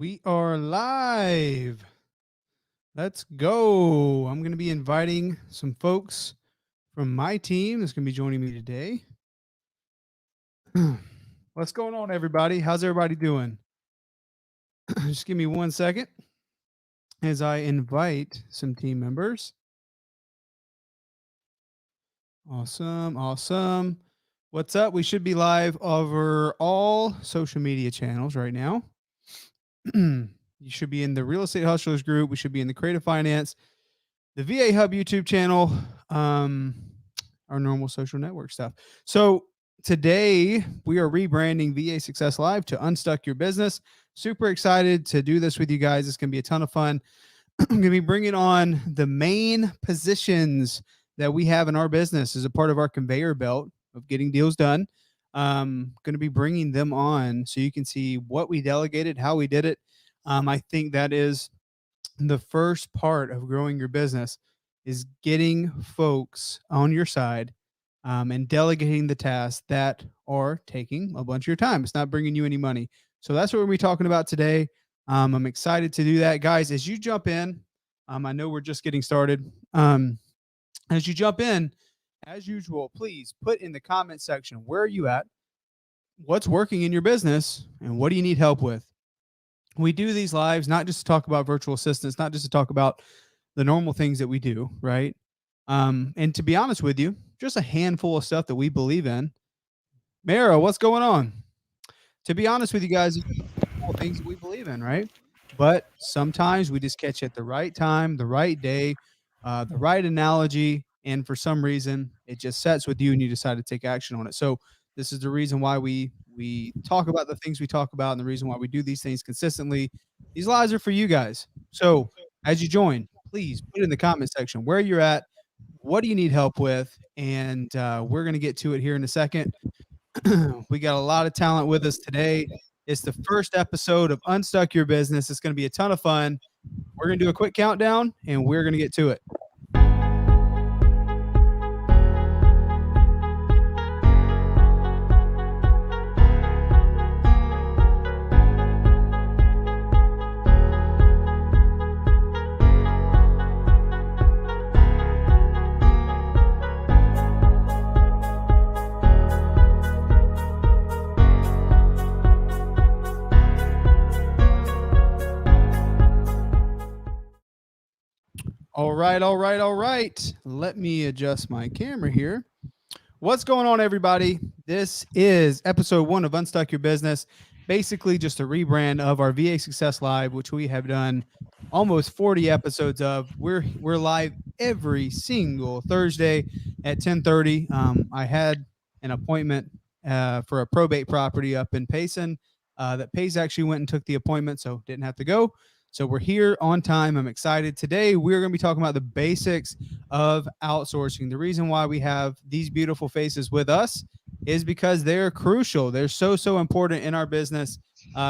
We are live. Let's go. I'm going to be inviting some folks from my team that's going to be joining me today. What's going on, everybody? How's everybody doing? Just give me 1 second as I invite some team members. Awesome. What's up? We should be live over all social media channels right now. You should be in the Real Estate Hustlers group. We should be in the Creative Finance, the VA Hub YouTube channel, our normal social network stuff. So today we are rebranding VA Success Live to Unstuck Your Business. Super excited to do this with you guys. It's going to be a ton of fun. I'm going to be bringing on the main positions that we have in our business as a part of our conveyor belt of getting deals done. Going to be bringing them on so you can see what we delegated, how we did it. I think that is the first part of growing your business is getting folks on your side and delegating the tasks that are taking a bunch of your time. It's not bringing you any money. So that's what we're going to be talking about today. I'm excited to do that. Guys, as you jump in, I know we're just getting started. As you jump in, as usual, please put in the comment section, where are you at? What's working in your business? And what do you need help with? We do these lives not just to talk about virtual assistants, not just to talk about the normal things that we do, right? And to be honest with you, just a handful of stuff that we believe in. Mara, what's going on? To be honest with you guys, things that we believe in, right? But sometimes we just catch at the right time, the right day, the right analogy, and for some reason it just sets with you and you decide to take action on it. So this is the reason why we talk about the things we talk about and the reason why we do these things consistently. These lives are for you guys. So as you join, please put in the comment section where you're at, what do you need help with, and we're going to get to it here in a second. We got a lot of talent with us today. It's the first episode of Unstuck Your Business. It's going to be a ton of fun. We're going to do a quick countdown, and we're going to get to it. All right. Let me adjust my camera here. What's going on, everybody? This is episode 1 of Unstuck Your Business. Basically just a rebrand of our VA Success Live, which we have done almost 40 episodes of. We're live every single Thursday at 10:30. I had an appointment for a probate property up in Payson. That Pace actually went and took the appointment, so didn't have to go. So we're here on time. I'm excited. Today, we're going to be talking about the basics of outsourcing. The reason why we have these beautiful faces with us is because they're crucial. They're so important in our business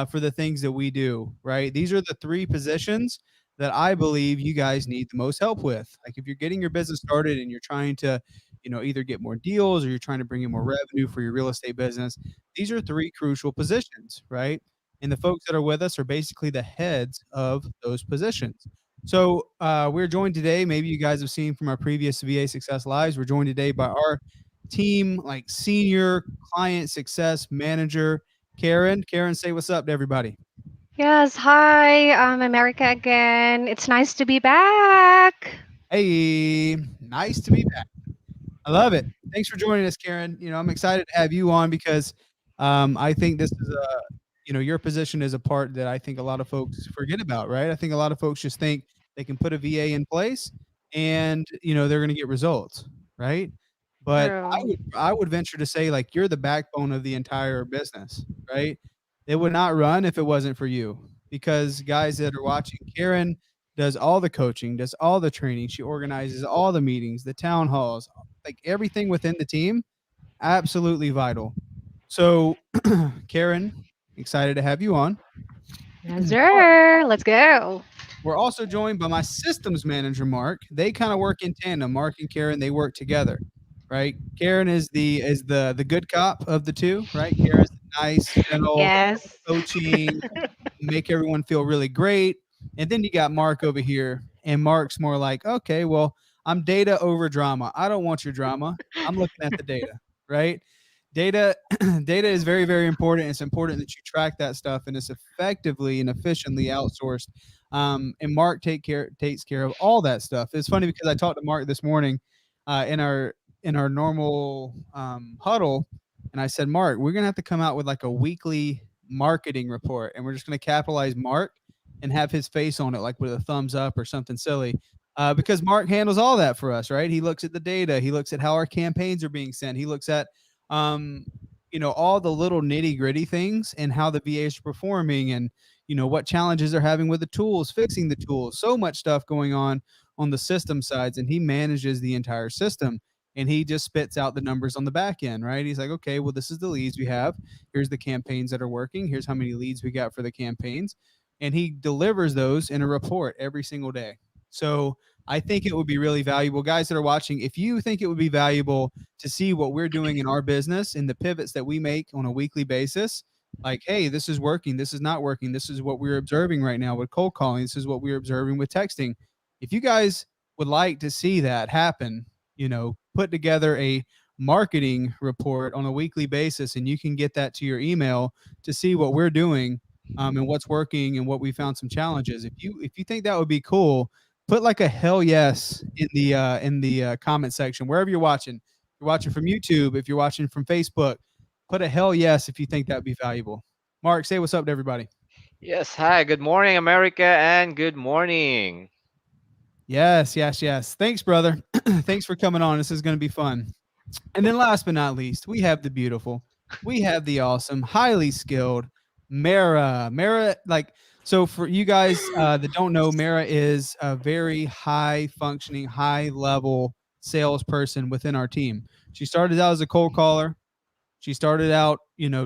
for the things that we do, right? These are the 3 positions that I believe you guys need the most help with. Like if you're getting your business started and you're trying to, either get more deals or you're trying to bring in more revenue for your real estate business, these are 3 crucial positions, right? And the folks that are with us are basically the heads of those positions. So we're joined today, maybe you guys have seen from our previous VA Success Lives, we're joined today by our team, like senior client success manager, Karen. Karen, say what's up to everybody. Yes, hi, I'm America again. It's nice to be back. Hey, nice to be back. I love it. Thanks for joining us, Karen. I'm excited to have you on because I think this is your position is a part that I think a lot of folks forget about, right? I think a lot of folks just think they can put a VA in place and, they're going to get results, right? But True. I would venture to say, like, you're the backbone of the entire business, right? It would not run if it wasn't for you, because guys that are watching, Karen does all the coaching, does all the training. She organizes all the meetings, the town halls, like everything within the team. Absolutely vital. So, Karen, excited to have you on. Yes, sir. Let's go. We're also joined by my systems manager, Mark. They kind of work in tandem. Mark and Karen, they work together, right? Karen is the good cop of the two, right? Karen's the nice, gentle Yes. coaching, make everyone feel really great. And then you got Mark over here, and Mark's more like, okay, well, I'm data over drama. I don't want your drama. I'm looking at the data, right? Data data is very, very important. It's important that you track that stuff and it's effectively and efficiently outsourced. And Mark takes care of all that stuff. It's funny because I talked to Mark this morning in our normal huddle, and I said, Mark, we're gonna have to come out with like a weekly marketing report, and we're just gonna capitalize Mark and have his face on it, like with a thumbs up or something silly. Because Mark handles all that for us, right? He looks at the data, he looks at how our campaigns are being sent, he looks at um, all the little nitty gritty things and how the VAs are performing, and what challenges they're having with the tools, fixing the tools. So much stuff going on the system sides, and he manages the entire system, and he just spits out the numbers on the back end, right? He's like, okay, well, this is the leads we have. Here's the campaigns that are working. Here's how many leads we got for the campaigns. And he delivers those in a report every single day. So I think it would be really valuable. Guys that are watching, if you think it would be valuable to see what we're doing in our business and the pivots that we make on a weekly basis, like, hey, this is working, this is not working, this is what we're observing right now with cold calling, this is what we're observing with texting. If you guys would like to see that happen, put together a marketing report on a weekly basis, and you can get that to your email to see what we're doing, and what's working and what we found some challenges. If you think that would be cool, put like a hell yes in the comment section wherever you're watching. If you're watching from YouTube, if you're watching from Facebook, put a hell yes if you think that would be valuable. Mark, say what's up to everybody. Yes, hi, good morning, America, and good morning. Yes, yes, yes. Thanks, brother. Thanks for coming on. This is going to be fun. And then last but not least, we have the beautiful, we have the awesome, highly skilled Mara. Mara, like, so for you guys that don't know, Mara is a very high functioning, high level salesperson within our team. She started out as a cold caller. She started out,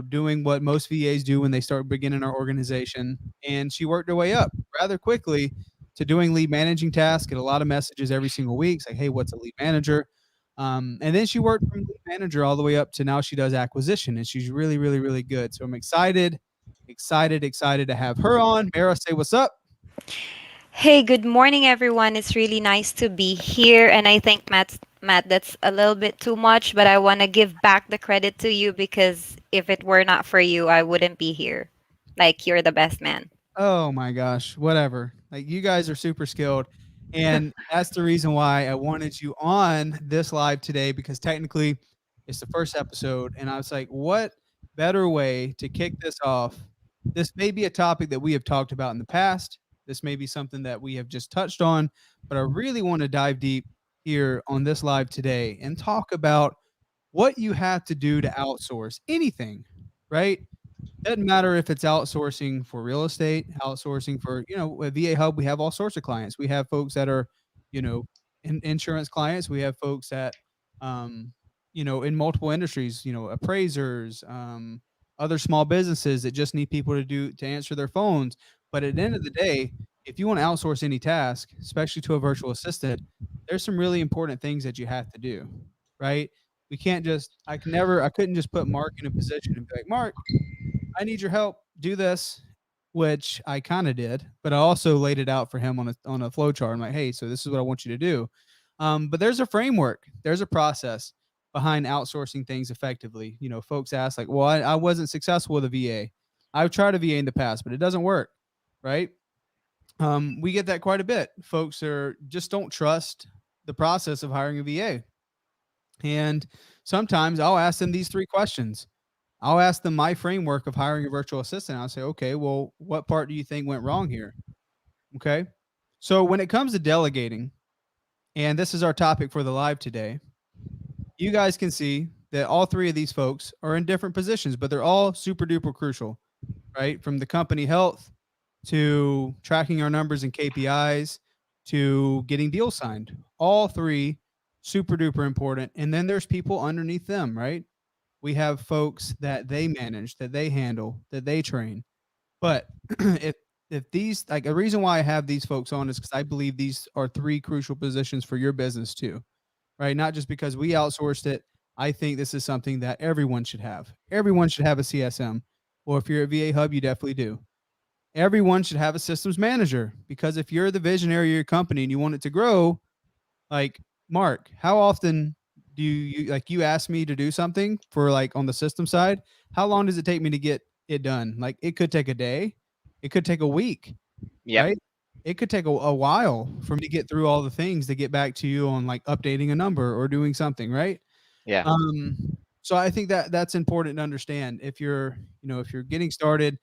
doing what most VAs do when they start beginning our organization, and she worked her way up rather quickly to doing lead managing tasks. Get a lot of messages every single week, it's like, "Hey, what's a lead manager?" And then she worked from lead manager all the way up to now she does acquisition, and she's really, really, really good. So I'm excited, excited, excited to have her on. Mara, say what's up. Hey, good morning, everyone. It's really nice to be here. And I think Matt, that's a little bit too much, but I want to give back the credit to you because if it were not for you, I wouldn't be here. Like, you're the best man. Oh my gosh, whatever. Like, you guys are super skilled. And that's the reason why I wanted you on this live today, because technically it's the first episode. And I was like, what better way to kick this off? This may be a topic that we have talked about in the past. This may be something that we have just touched on, but I really want to dive deep here on this live today and talk about what you have to do to outsource anything, right? Doesn't matter if it's outsourcing for real estate, outsourcing for, a VA hub. We have all sorts of clients. We have folks that are, insurance clients. We have folks that, in multiple industries, appraisers, other small businesses that just need people to answer their phones. But at the end of the day, if you want to outsource any task, especially to a virtual assistant, there's some really important things that you have to do, right? We can't just, I couldn't just put Mark in a position and be like, Mark, I need your help. Do this, which I kind of did, but I also laid it out for him on a flow chart. I'm like, hey, so this is what I want you to do. But there's a framework, there's a process behind outsourcing things effectively. Folks ask like, well, I wasn't successful with a VA. I've tried a VA in the past, but it doesn't work, right? We get that quite a bit. Folks are just don't trust the process of hiring a VA, and sometimes I'll ask them these three questions. I'll ask them my framework of hiring a virtual assistant. I'll say, okay, well, what part do you think went wrong here? Okay. So when it comes to delegating, and this is our topic for the live today, you guys can see that all three of these folks are in different positions, but they're all super duper crucial, right? From the company health to tracking our numbers and KPIs to getting deals signed. All three super duper important. And then there's people underneath them, right? We have folks that they manage, that they handle, that they train. But if these, like, a reason why I have these folks on is because I believe these are three crucial positions for your business too, right? Not just because we outsourced it, I think this is something that everyone should have. Everyone should have a CSM. Or if you're a VA hub, you definitely do. Everyone should have a systems manager, because if you're the visionary of your company and you want it to grow, like Mark, how often do you like you ask me to do something for like on the system side? How long does it take me to get it done? Like it could take a day, it could take a week, Yep. right? It could take a while for me to get through all the things to get back to you on like updating a number or doing something, right? Yeah. Um, so I think that that's important to understand. If you're, if you're getting started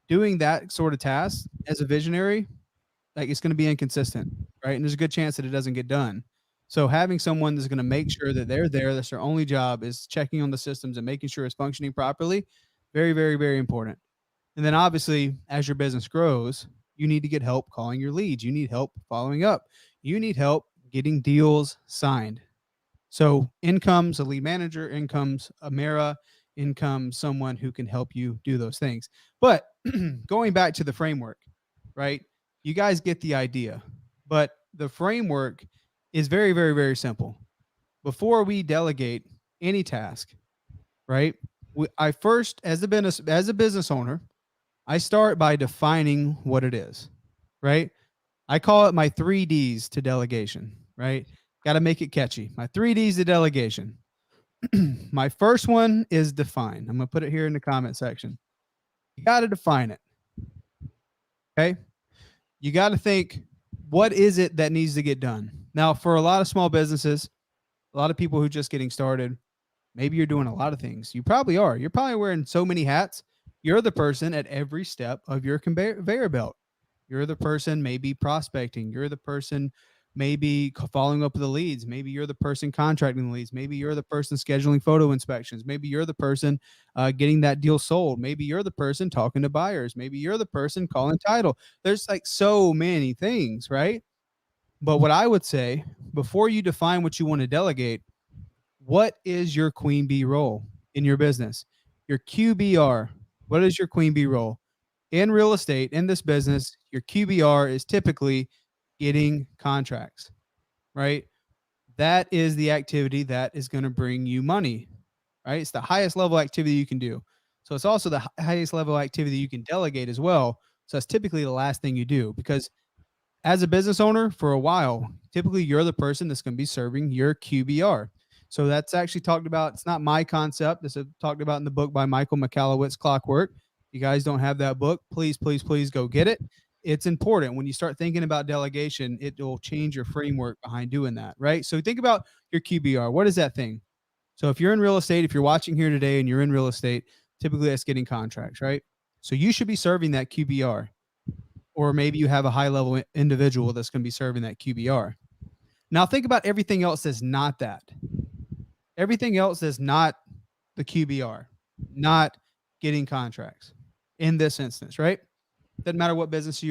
doing that sort of task as a visionary, like it's going to be inconsistent, right? And there's a good chance that it doesn't get done. So having someone that's going to make sure that they're there, that's their only job, is checking on the systems and making sure it's functioning properly. Very, very, very important. And then obviously, as your business grows, you need to get help calling your leads. You need help following up. You need help getting deals signed. So in comes a lead manager, in comes a Mara, in comes someone who can help you do those things. But going back to the framework, right? You guys get the idea. But the framework is very, very, very simple. Before we delegate any task, right? I first, as a business owner, I start by defining what it is, right? I call it my 3Ds to delegation, right? Got to make it catchy. My 3Ds to delegation. My first one is define. I'm going to put it here in the comment section. You got to define it. Okay. You got to think, what is it that needs to get done? Now, for a lot of small businesses, a lot of people who are just getting started, maybe you're doing a lot of things. You probably are. You're probably wearing so many hats. You're the person at every step of your conveyor belt. You're the person maybe prospecting. You're the person maybe following up with the leads. Maybe you're the person contracting the leads. Maybe you're the person scheduling photo inspections. Maybe you're the person getting that deal sold. Maybe you're the person talking to buyers. Maybe you're the person calling title. There's like so many things, right? But what I would say, before you define what you want to delegate, what is your queen bee role in your business? Your QBR. What is your queen bee role? In real estate, in this business, your QBR is typically getting contracts, right? That is the activity that is going to bring you money, right? It's the highest level activity you can do. So it's also the highest level activity you can delegate as well. So that's typically the last thing you do, because as a business owner for a while, typically you're the person that's going to be serving your QBR. So that's actually talked about. It's not my concept. This is talked about in the book by Michael Michalowicz, Clockwork. If you guys don't have that book, please, please, please go get it. It's important. When you start thinking about delegation, it will change your framework behind doing that, right? So think about your QBR. What is that thing? So if you're in real estate, if you're watching here today and you're in real estate, typically that's getting contracts, right? So you should be serving that QBR. Or maybe you have a high level individual that's going to be serving that QBR. Now think about everything else that's not that. Everything else that's not the QBR, not getting contracts in this instance, right? Doesn't matter what business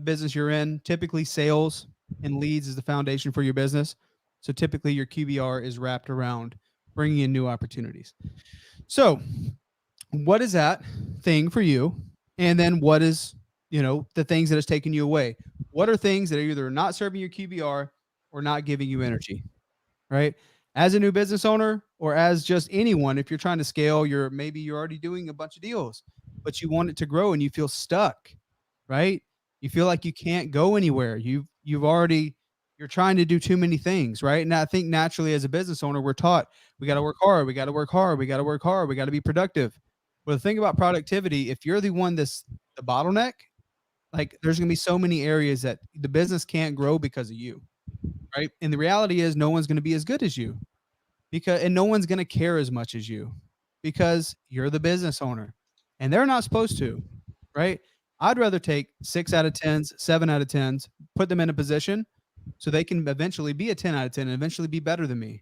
business you're in. Typically, sales and leads is the foundation for your business. So typically, your QBR is wrapped around bringing in new opportunities. So, what is that thing for you? And then what is the things that has taken you away? What are things that are either not serving your QBR or not giving you energy, right? As a new business owner or as just anyone, if you're trying to scale, maybe you're already doing a bunch of deals, but you want it to grow and you feel stuck, right? You feel like you can't go anywhere. You're trying to do too many things, right? And I think naturally as a business owner, we're taught we got to work hard, we got to work hard, we got to work hard, we got to be productive. But the thing about productivity, if you're the one that's the bottleneck, like there's going to be so many areas that the business can't grow because of you, right? And the reality is no one's going to be as good as you, and no one's going to care as much as you, because you're the business owner and they're not supposed to, right? I'd rather take 6 out of 10s, 7 out of 10s, put them in a position so they can eventually be a 10 out of 10 and eventually be better than me,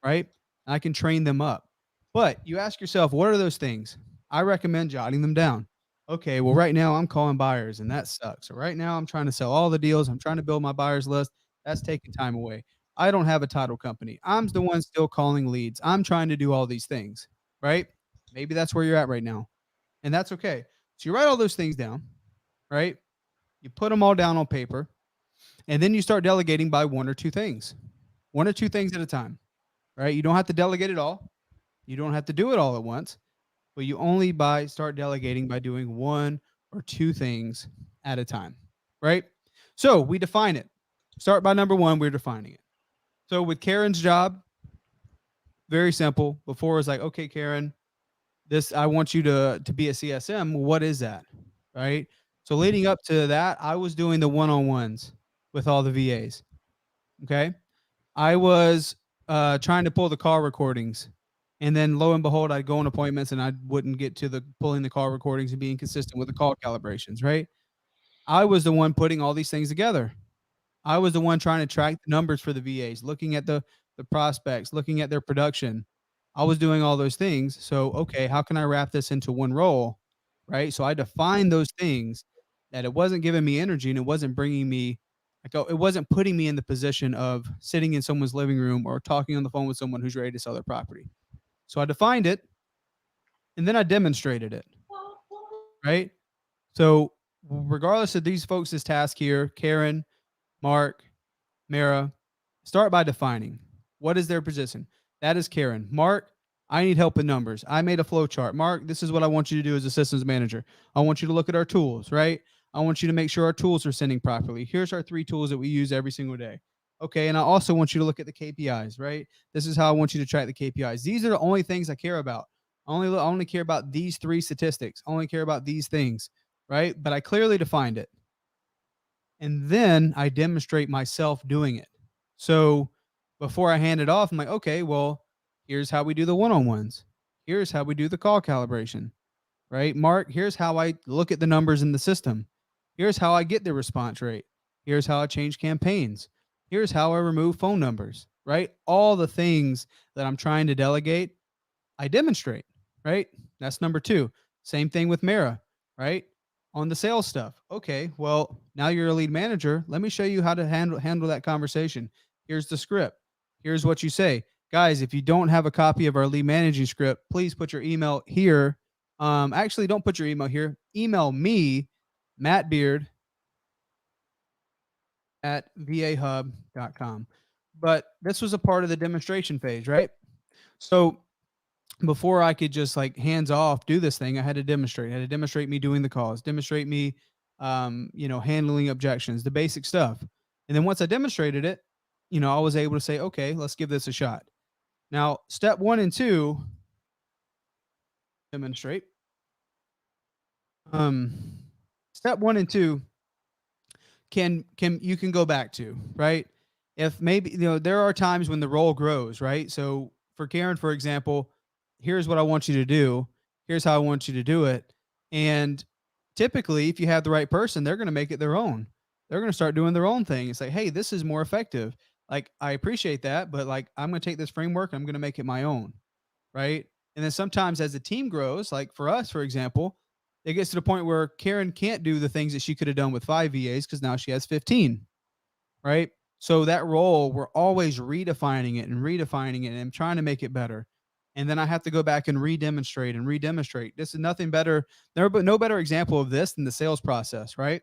right? I can train them up. But you ask yourself, what are those things? I recommend jotting them down. Okay, well, right now I'm calling buyers and that sucks. So right now I'm trying to sell all the deals. I'm trying to build my buyers list. That's taking time away. I don't have a title company. I'm the one still calling leads. I'm trying to do all these things, right? Maybe that's where you're at right now. And that's okay. So you write all those things down, right? You put them all down on paper, and then you start delegating by one or two things at a time, right? You don't have to delegate it all. You don't have to do it all at once, but you only start delegating by doing one or two things at a time, right? So we define it. Start by number one, we're defining it. So with Karen's job, very simple. Before it was like, okay, Karen, this I want you to be a CSM. What is that? Right? So leading up to that, I was doing the one-on-ones with all the VAs. Okay. I was trying to pull the call recordings. And then lo and behold, I'd go on appointments and I wouldn't get to the pulling the call recordings and being consistent with the call calibrations, right? I was the one putting all these things together. I was the one trying to track the numbers for the VAs, looking at the prospects, looking at their production. I was doing all those things. So, okay, how can I wrap this into one role? Right? So I defined those things that it wasn't giving me energy and it wasn't bringing me like it wasn't putting me in the position of sitting in someone's living room or talking on the phone with someone who's ready to sell their property. So I defined it and then I demonstrated it, right? So regardless of these folks' task here, Karen, Mark, Mara, start by defining what is their position. That is Karen. Mark, I need help with numbers. I made a flow chart. Mark, this is what I want you to do as a systems manager. I want you to look at our tools, right? I want you to make sure our tools are sending properly. Here's our 3 tools that we use every single day. Okay, and I also want you to look at the KPIs, right? This is how I want you to track the KPIs. These are the only things I care about. I only care about these 3 statistics. I only care about these things, right? But I clearly defined it. And then I demonstrate myself doing it. So before I hand it off, I'm like, okay, well, here's how we do the one-on-ones. Here's how we do the call calibration, right? Mark, here's how I look at the numbers in the system. Here's how I get the response rate. Here's how I change campaigns. Here's how I remove phone numbers, right? All the things that I'm trying to delegate, I demonstrate, right? That's number 2. Same thing with Mara, right? On the sales stuff. Okay, well, now you're a lead manager. Let me show you how to handle that conversation. Here's the script. Here's what you say. Guys, if you don't have a copy of our lead managing script, please put your email here. Actually, don't put your email here. Email me, Matt Beard at vahub.com. But this was a part of the demonstration phase, right? So before I could just like hands off do this thing, I had to demonstrate. I had to demonstrate me doing the calls, demonstrate me, handling objections, the basic stuff. And then once I demonstrated it, I was able to say, okay, let's give this a shot. Now, step 1 and 2, demonstrate. Step 1 and 2 can you can go back to, right? If maybe there are times when the role grows, right? So for Karen, for example, here's what I want you to do. Here's how I want you to do it. And typically, if you have the right person, they're going to make it their own. They're going to start doing their own thing. It's like, hey, this is more effective. Like, I appreciate that, but like, I'm going to take this framework, I'm going to make it my own. Right. And then sometimes as the team grows, like for us, for example, it gets to the point where Karen can't do the things that she could have done with 5 VAs because now she has 15. Right. So that role, we're always redefining it and trying to make it better. And then I have to go back and redemonstrate. This is nothing better. No better example of this than the sales process, right?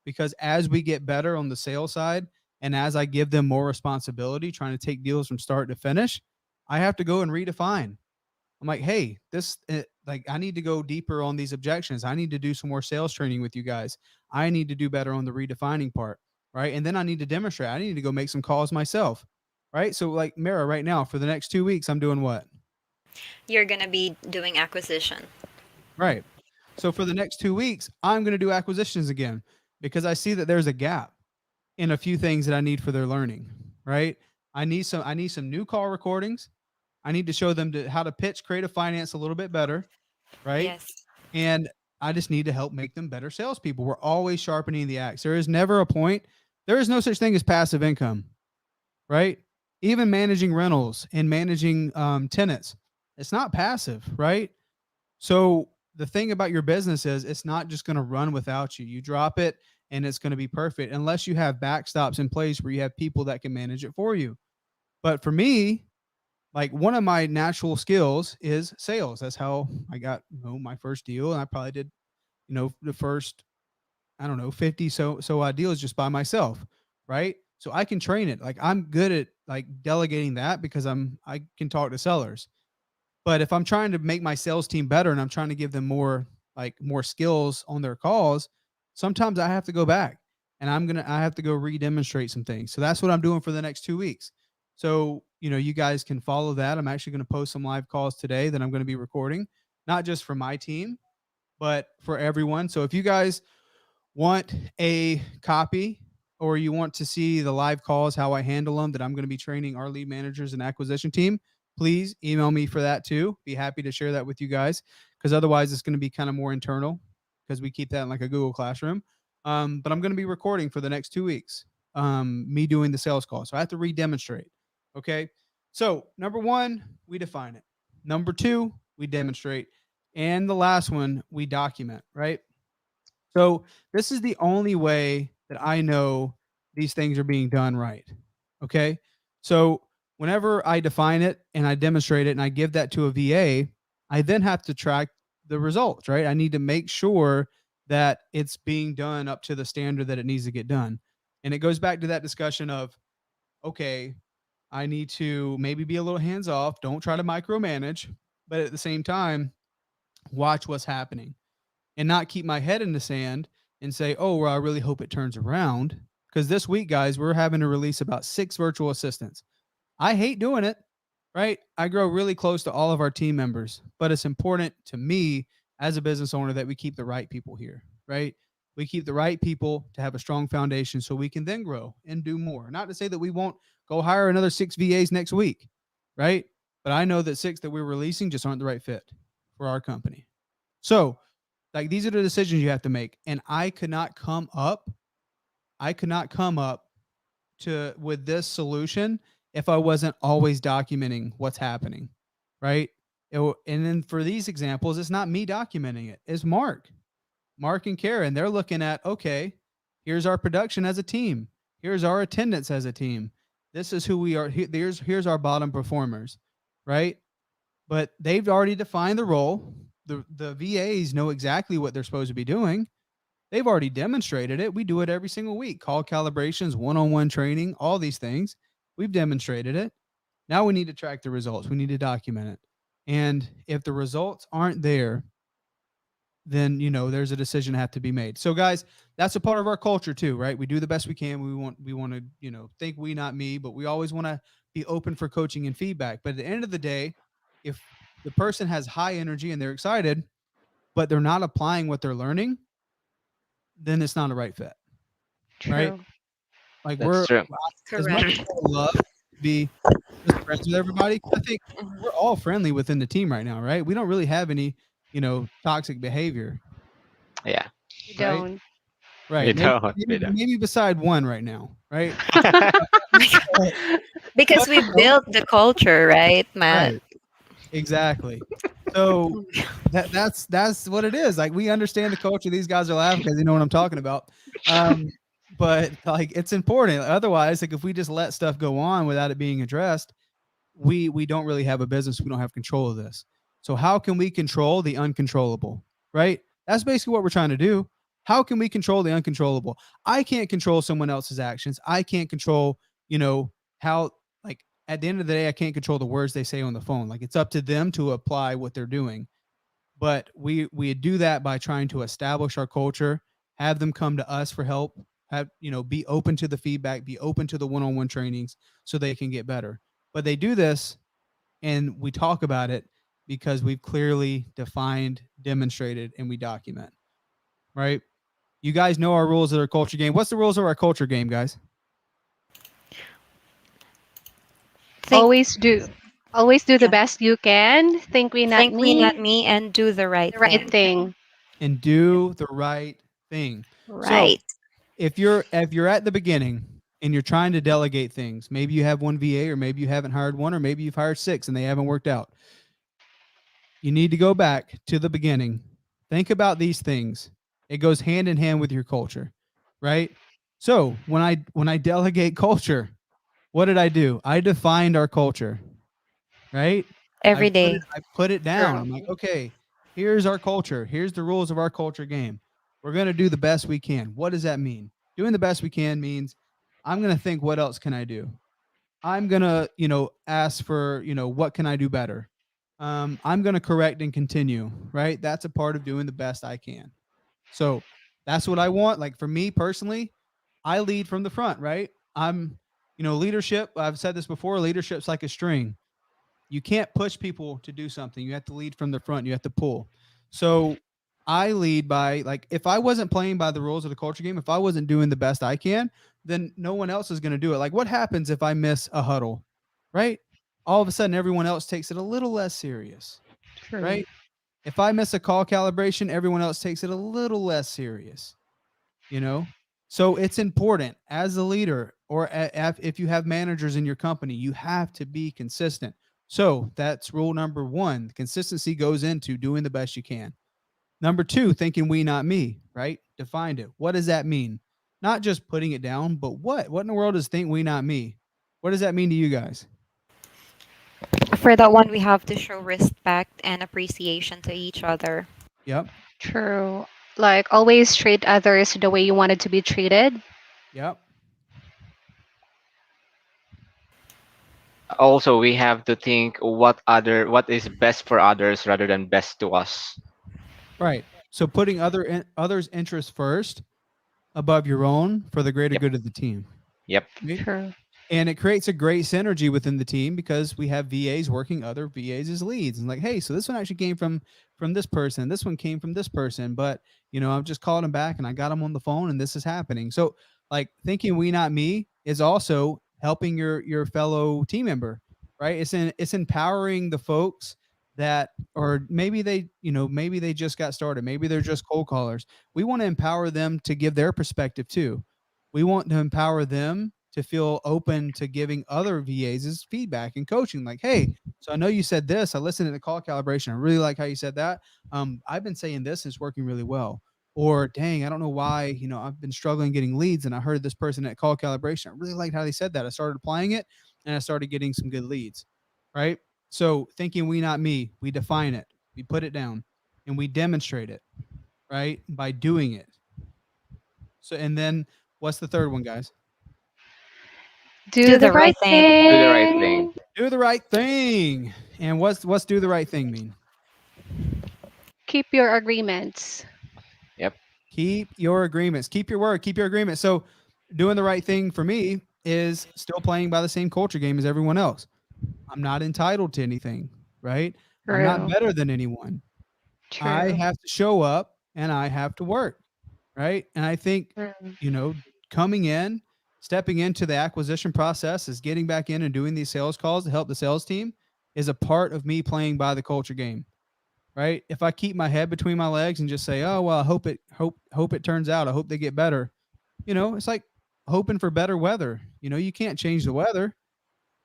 Because as we get better on the sales side and as I give them more responsibility, trying to take deals from start to finish, I have to go and redefine. I'm like, hey, I need to go deeper on these objections. I need to do some more sales training with you guys. I need to do better on the redefining part, right? And then I need to demonstrate. I need to go make some calls myself, right? So like Mara, right now for the next 2 weeks, I'm doing what? You're going to be doing acquisition. Right. So for the next 2 weeks, I'm going to do acquisitions again because I see that there's a gap in a few things that I need for their learning, right? I need some new call recordings. I need to show them how to pitch creative finance a little bit better, right? Yes. And I just need to help make them better salespeople. We're always sharpening the axe. There is never a point. There is no such thing as passive income, right? Even managing rentals and managing tenants, it's not passive, right? So the thing about your business is it's not just going to run without you. You drop it and it's going to be perfect unless you have backstops in place where you have people that can manage it for you. But for me, like one of my natural skills is sales. That's how I got my first deal, and I probably did the first 50 so deals just by myself, right? So I can train it. Like I'm good at like delegating that because I can talk to sellers. But if I'm trying to make my sales team better and I'm trying to give them more skills on their calls, sometimes I have to go back and I have to go re-demonstrate some things. So that's what I'm doing for the next 2 weeks. So, you guys can follow that. I'm actually going to post some live calls today that I'm going to be recording, not just for my team, but for everyone. So if you guys want a copy or you want to see the live calls, how I handle them, that I'm going to be training our lead managers and acquisition team, please email me for that too. Be happy to share that with you guys, because otherwise it's going to be kind of more internal because we keep that in like a Google Classroom. But I'm going to be recording for the next 2 weeks, me doing the sales call. So I have to re-demonstrate. Okay. So number one, we define it. Number two, we demonstrate. And the last one, we document, right? So this is the only way that I know these things are being done right. Okay. So whenever I define it and I demonstrate it and I give that to a VA, I then have to track the results, right? I need to make sure that it's being done up to the standard that it needs to get done. And it goes back to that discussion of, okay, I need to maybe be a little hands off. Don't try to micromanage, but at the same time, watch what's happening and not keep my head in the sand and say, oh, well, I really hope it turns around. Because this week, guys, we're having to release about 6 virtual assistants. I hate doing it, right? I grow really close to all of our team members, but it's important to me as a business owner that we keep the right people here, right? We keep the right people to have a strong foundation so we can then grow and do more. Not to say that we won't go hire another 6 VAs next week, right? But I know that 6 that we're releasing just aren't the right fit for our company. So, like, these are the decisions you have to make. And I could not come up to with this solution if I wasn't always documenting what's happening, right? And then for these examples, it's not me documenting it. It's Mark and Karen. They're looking at, okay, here's our production as a team. Here's our attendance as a team. This is who we are. Here's our bottom performers, right? But they've already defined the role. The VAs know exactly what they're supposed to be doing. They've already demonstrated it. We do it every single week. Call calibrations, one-on-one training, all these things. We've demonstrated it. Now we need to track the results. We need to document it. And if the results aren't there, then there's a decision that have to be made. So guys, that's a part of our culture too, right? We do the best we can. We want to think we, not me, but we always want to be open for coaching and feedback. But at the end of the day, if the person has high energy and they're excited, but they're not applying what they're learning, then it's not a right fit. Right? True. Like That's true. as much as Correct. I love to be just friends with everybody, I think we're all friendly within the team right now, right? We don't really have any, toxic behavior. Yeah. You Right? don't. Right. We Maybe, don't. We maybe, don't. maybe beside one right now, right? Because we built the culture, right, Matt? Right. Exactly. So that's what it is. Like, we understand the culture. These guys are laughing because they know what I'm talking about. But like, it's important. Otherwise, like, if we just let stuff go on without it being addressed, we don't really have a business. We don't have control of this. So how can we control the uncontrollable? Right? That's basically what we're trying to do. How can we control the uncontrollable? I can't control someone else's actions. I can't control, how, like, at the end of the day, I can't control the words they say on the phone. Like, it's up to them to apply what they're doing. But we do that by trying to establish our culture, have them come to us for help, be open to the feedback, be open to the one-on-one trainings so they can get better. But they do this and we talk about it because we've clearly defined, demonstrated, and we document. Right? You guys know our rules of our culture game. What's the rules of our culture game, guys? Think, Always do the yeah. best you can. Think we, not Think we, not me. me, and do the right The right thing. thing. And do the right thing. So Right. if you're at the beginning and you're trying to delegate things, maybe you have one VA, or maybe you haven't hired one, or maybe you've hired 6 and they haven't worked out. You need to go back to the beginning. Think about these things. It goes hand in hand with your culture, right? So when I delegate culture, what did I do? I defined our culture, right? Every day. I put it down. True. I'm like, okay, here's our culture. Here's the rules of our culture game. We're going to do the best we can. What does that mean? Doing the best we can means I'm going to think, what else can I do? I'm gonna, ask for, what can I do better? I'm gonna correct and continue, right? That's a part of doing the best I can. So that's what I want. Like for me personally, I lead from the front, right? Leadership. I've said this before. Leadership's like a string. You can't push people to do something. You have to lead from the front. You have to pull. So I lead by, like, if I wasn't playing by the rules of the culture game, if I wasn't doing the best I can, then no one else is going to do it. Like, what happens if I miss a huddle, right? All of a sudden, everyone else takes it a little less serious, True. right? If I miss a call calibration, everyone else takes it a little less serious, you know? So it's important as a leader, or if you have managers in your company, you have to be consistent. So that's rule number one. Consistency goes into doing the best you can. Number two, thinking we, not me, right? Defined it. What does that mean? Not just putting it down, but what? What in the world does think we, not me? What does that mean to you guys? For that one, we have to show respect and appreciation to each other. Yep. True. Like always treat others the way you wanted to be treated. Yep. Also, we have to think what is best for others rather than best to us. Right. So putting others' interests first above your own for the greater Yep. good of the team. Yep. Right? True. And it creates a great synergy within the team because we have VAs working other VAs as leads, and like, hey, so this one actually came from this person, this one came from this person, but I've just called him back and I got him on the phone and this is happening. So like thinking we, not me is also helping your fellow team member, right? It's empowering the folks that, or maybe they just got started, maybe they're just cold callers. We want to empower them to give their perspective too. We want to empower them to feel open to giving other VAs feedback and coaching. Like, hey, so I know you said this. I listened to the call calibration. I really like how you said that. I've been saying this and it's working really well. Or dang, I don't know why, I've been struggling getting leads and I heard this person at call calibration. I really liked how they said that. I started applying it and I started getting some good leads. Right. So thinking we, not me, we define it, we put it down, and we demonstrate it, right? By doing it. So, and then what's the third one, guys? Do Do the the right right thing. Do the right thing. thing. Do the right thing. And what's do the right thing mean? Keep your agreements. Yep. Keep your agreements. Keep your word. Keep your agreement. So doing the right thing for me is still playing by the same culture game as everyone else. I'm not entitled to anything, right? I'm not True. better than anyone. I True. have to show up and I have to work, right? And I think, True. you know, coming in, stepping into the acquisition process is getting back in and doing these sales calls to help the sales team is a part of me playing by the culture game, right? If I keep my head between my legs and just say, "Oh, well, I hope it turns out. I hope they get better." It's like hoping for better weather. You can't change the weather.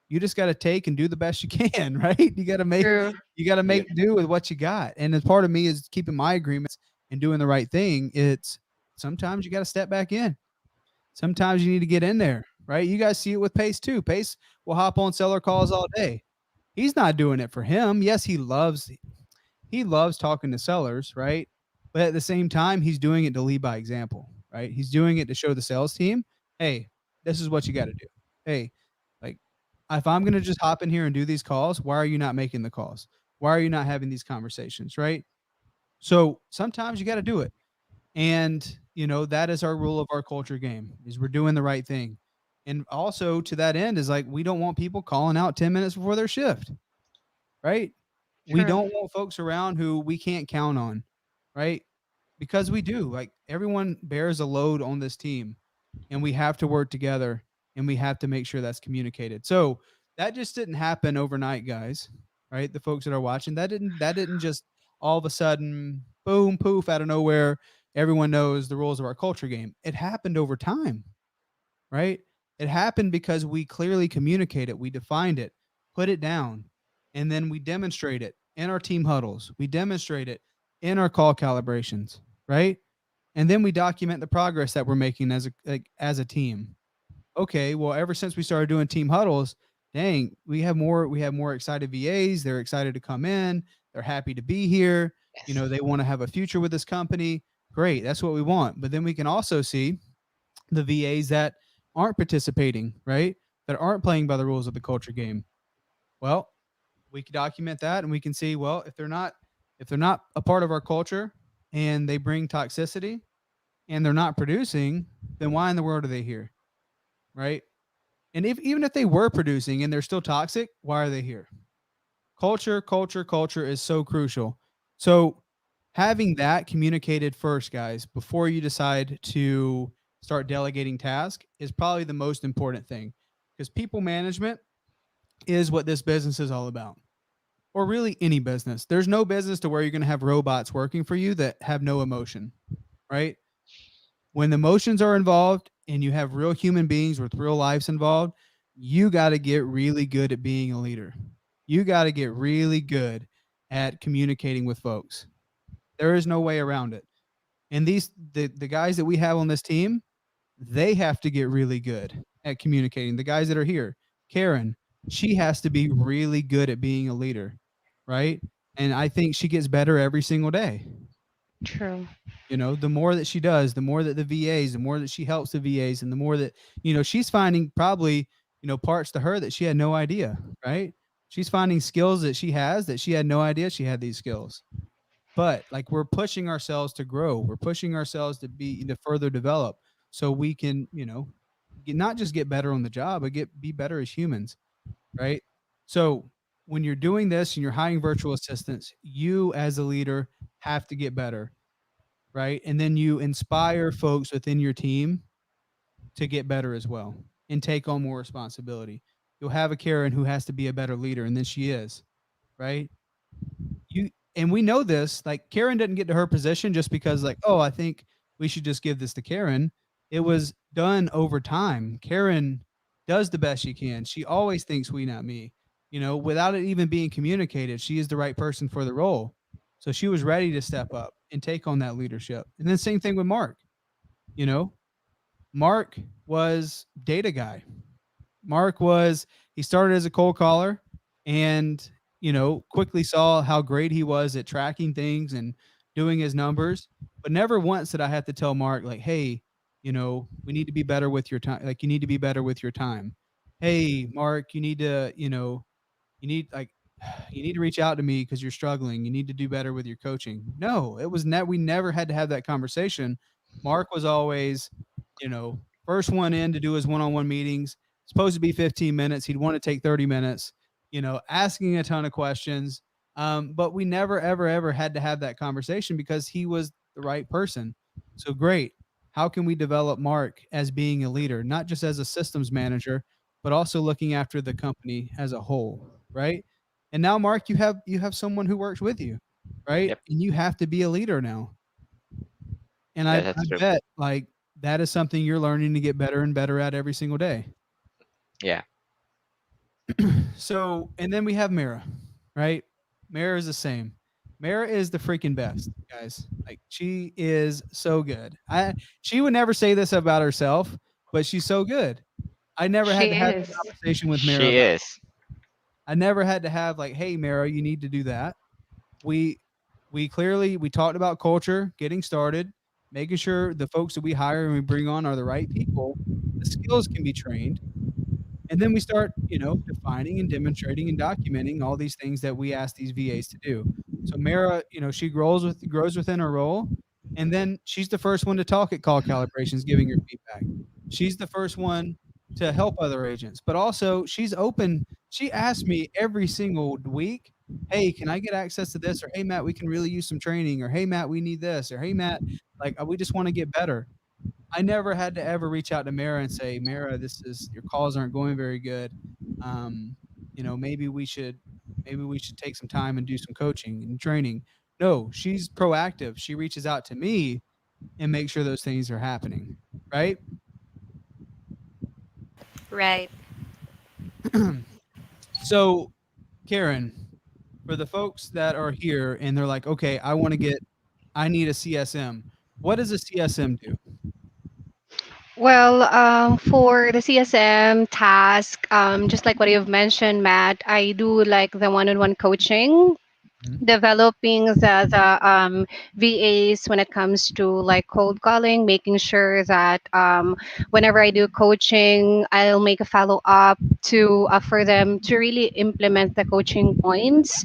You just got to take and do the best you can, right? True. You got to Yep. make do with what you got. And as part of me is keeping my agreements and doing the right thing, it's sometimes you got to step back in. Sometimes you need to get in there, right? You guys see it with Pace too. Pace will hop on seller calls all day. He's not doing it for him. Yes, he loves talking to sellers, right? But at the same time, he's doing it to lead by example, right? He's doing it to show the sales team, hey, this is what you got to do. Hey, like if I'm going to just hop in here and do these calls, why are you not making the calls? Why are you not having these conversations, right? So sometimes you got to do it. And, that is our rule of our culture game is we're doing the right thing. And also to that end is like we don't want people calling out 10 minutes before their shift, right? We True. don't want folks around who we can't count on, right? Because we do. Like everyone bears a load on this team and we have to work together and we have to make sure that's communicated. So that just didn't happen overnight, guys, right? The folks that are watching, that didn't just all of a sudden boom poof out of nowhere. Everyone knows the rules of our culture game. It happened over time, right? It happened because we clearly communicate it, we defined it, put it down, and then we demonstrate it in our team huddles. We demonstrate it in our call calibrations, right? And then we document the progress that we're making as a team. Okay, well, ever since we started doing team huddles, dang, we have more excited VAs. They're excited to come in. They're happy to be here. Yes. They want to have a future with this company. Great, that's what we want. But then we can also see the VAs that aren't participating, right? that aren't playing by the rules of the culture game. Well, we can document that and we can see, well, if they're not a part of our culture and they bring toxicity and they're not producing, then why in the world are they here? Right? And if even if they were producing and they're still toxic, why are they here? Culture, culture, culture is so crucial. So having that communicated first, guys, before you decide to start delegating tasks is probably the most important thing, because people management is what this business is all about, or really any business. There's no business to where you're going to have robots working for you that have no emotion, right? When emotions are involved and you have real human beings with real lives involved, you got to get really good at being a leader. You got to get really good at communicating with folks. There is no way around it. And the guys that we have on this team, they have to get really good at communicating. The guys that are here, Karen, she has to be really good at being a leader, right? And I think she gets better every single day. True. The more that she does, the more that the VAs, the more that she helps the VAs, and the more that, she's finding probably, parts to her that she had no idea, right? She's finding skills that she has that she had no idea she had these skills. But like, we're pushing ourselves to grow. We're pushing ourselves to further develop so we can, not just get better on the job, but be better as humans, right? So when you're doing this and you're hiring virtual assistants, you as a leader have to get better, right? And then you inspire folks within your team to get better as well and take on more responsibility. You'll have a Karen who has to be a better leader, and then she is, right? You and we know this, like, Karen didn't get to her position just because, like, oh, I think we should just give this to Karen. It was done over time. Karen does the best she can. She always thinks we, not me. Without it even being communicated, she is the right person for the role. So she was ready to step up and take on that leadership. And then same thing with Mark. You know, Mark was data guy. He started as a cold caller and, quickly saw how great he was at tracking things and doing his numbers. But never once did I have to tell Mark, like, hey, we need to be better with your time. Like, you need to be better with your time. Hey, Mark, you need to, you need like you need to reach out to me because you're struggling. You need to do better with your coaching. No, it was we never had to have that conversation. Mark was always, first one in to do his one-on-one meetings. Supposed to be 15 minutes. He'd want to take 30 minutes, asking a ton of questions. But we never, ever, ever had to have that conversation because he was the right person. So great. How can we develop Mark as being a leader, not just as a systems manager, but also looking after the company as a whole, right? And now, Mark, you have someone who works with you, right? Yep. And you have to be a leader now. And I, Yeah, I that's true. bet like that is something you're learning to get better and better at every single day. Yeah. So, and then we have Mara, right? Mara is the same. Mara is the freaking best, guys. Like, she is so good. She would never say this about herself, but she's so good. I never had She to have a is. conversation with Mara She about is. I never had to have like, hey, Mara, you need to do that. We we talked about culture, getting started, making sure the folks that we hire and we bring on are the right people. The skills can be trained. And then we start, defining and demonstrating and documenting all these things that we ask these VAs to do. So Mara, she grows within her role, and then she's the first one to talk at call calibrations, giving her feedback. She's the first one to help other agents, but also she's open. She asks me every single week, "Hey, can I get access to this?" Or, "Hey, Matt, we can really use some training." Or, "Hey, Matt, we need this." Or, "Hey, Matt, like, we just want to get better." I never had to ever reach out to Mara and say, "Mara, this is your calls aren't going very good. Um, maybe we should take some time and do some coaching and training." No, she's proactive. She reaches out to me and makes sure those things are happening, right? Right. So, Karen, for the folks that are here and they're like, "Okay, I need a CSM." What does a CSM do? Well, for the CSM task, just like what you've mentioned, Matt, I do like the one-on-one coaching Mhm. developing the VAs when it comes to like cold calling, making sure that whenever I do coaching, I'll make a follow up to for them to really implement the coaching points.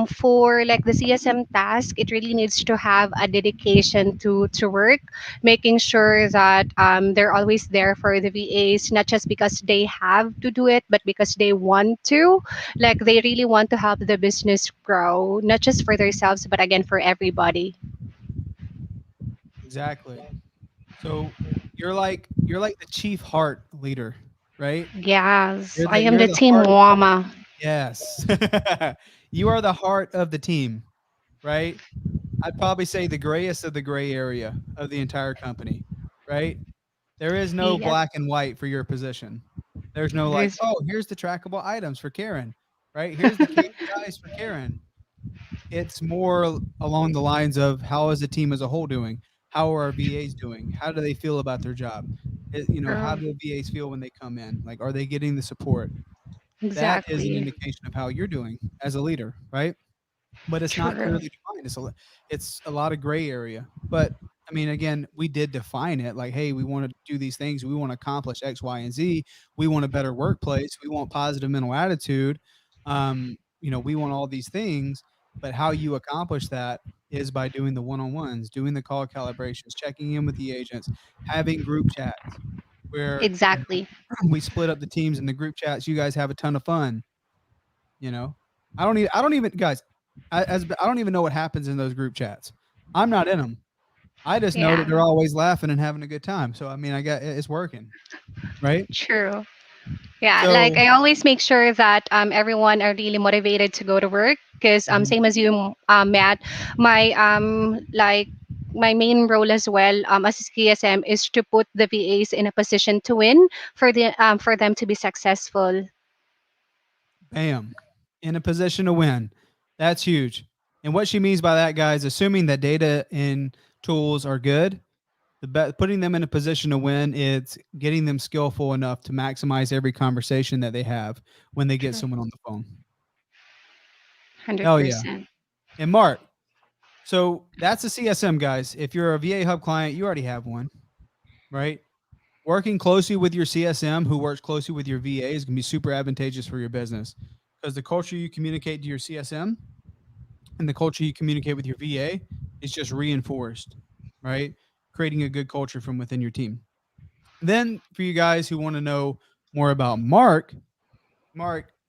For like the CSM task, it really needs to have a dedication to work, making sure that they're always there for the VAs, not just because they have to do it, but because they want to, like they really want to help the business grow, not just for themselves, but again for everybody. Exactly. So you're like the chief heart leader, right? Yes, You're I the am you're the the team heart. mama. Yes. You are the heart of the team, right? I'd probably say the grayest of the gray area of the entire company, right? There is no Yes, black and white for your position. There's no like, there's oh, here's the trackable items for Karen, right? Here's the KPIs for Karen. It's more along the lines of how is the team as a whole doing? How are our VAs doing? How do they feel about their job? How girl. do the VAs feel when they come in? Like, are they getting the support? That is an Exactly. indication of how you're doing as a leader, right? But it's not True. clearly defined. It's a lot of gray area. But I mean, again, we did define it like, hey, we want to do these things. We want to accomplish X, Y, and Z. We want a better workplace. We want positive mental attitude. We want all these things. But how you accomplish that is by doing the one-on-ones, doing the call calibrations, checking in with the agents, having group chats where Exactly. we split up the teams in the group chats. You guys have a ton of fun. You know, I don't even guys, I don't even know what happens in those group chats. I'm not in them. I just know that Yeah. they're always laughing and having a good time. So I mean, I got it's working, right? True. Yeah, like So I always make sure that everyone are really motivated to go to work because mhm, same as you, Matt, my like my main role as well as a CSM is to put the VAs in a position to win for them to be successful. bam, in a position to win. That's huge. And what she means by that, guys, assuming that data and tools are good, putting them in a position to win, it's getting them skillful enough to maximize every conversation that they have when they get True. someone on the phone. Hell yeah. 100%. And Mark, so that's a CSM, guys. If you're a VA Hub client, you already have one, right? Working closely with your CSM who works closely with your VA is going to be super advantageous for your business because the culture you communicate to your CSM and the culture you communicate with your VA is just reinforced, right? Creating a good culture from within your team. Then, for you guys who want to know more about Mark,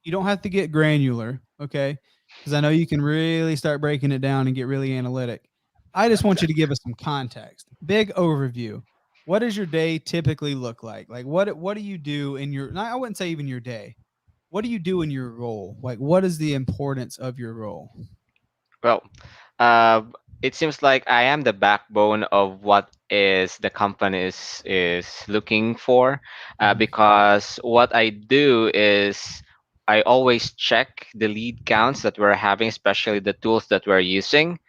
you don't have to get granular, okay? Because I know you can really start breaking it down and get really analytic. I just want you to give us some context. Big overview. What does your day typically look like? Like what do you do in your I wouldn't say even your day. What do you do in your role? Like what is the importance of your role? Well, uh, it seems like I am the backbone of what is the company is looking for, Mhm. because what I do is I always check the lead counts that we're having, especially the tools that we're using,